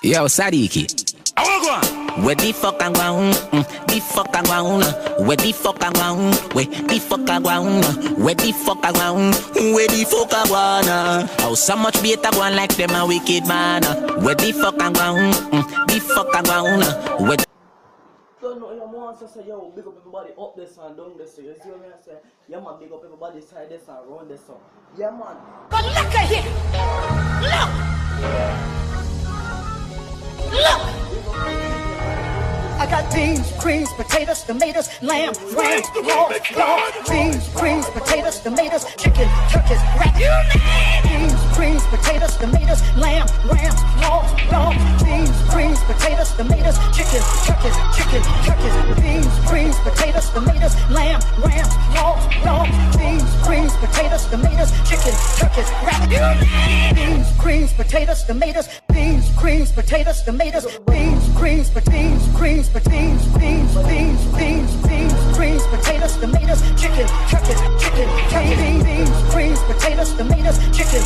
Yo, Sadiki. I will go on. Where the fuck I want? The fuck I want? Where the fuck I want? Where the fuck I want? Where the fuck I want? Where the fuck I wanna? How so much better one like them a wicked man? Where the fuck I want? The fuck I want? Where Don't know, your mom say, yo, big up everybody up this and down this. So you see what I say? Yeah, man, big up everybody side this and round this. So, yeah, man. But look at here. Look. I got beans, greens, potatoes, tomatoes, lamb, ram, raw, dog, beans, greens, potatoes, tomatoes, chicken, turkeys, rat. Beans, greens, potatoes, tomatoes, lamb, ram, raw, dog, beans, greens, potatoes, tomatoes, chicken, turkeys, beans, greens, potatoes, tomatoes, lamb, ram, raw, dog, beans, greens, potatoes, tomatoes, chicken, turkeys, rat. Beans, greens, potatoes, tomatoes, beans, greens, potatoes, tomatoes, beans, greens, beans, greens, beans, beans, beans, beans, beans, greens, potatoes, tomatoes, chicken, turkeys, beans, greens, potatoes, tomatoes, chicken.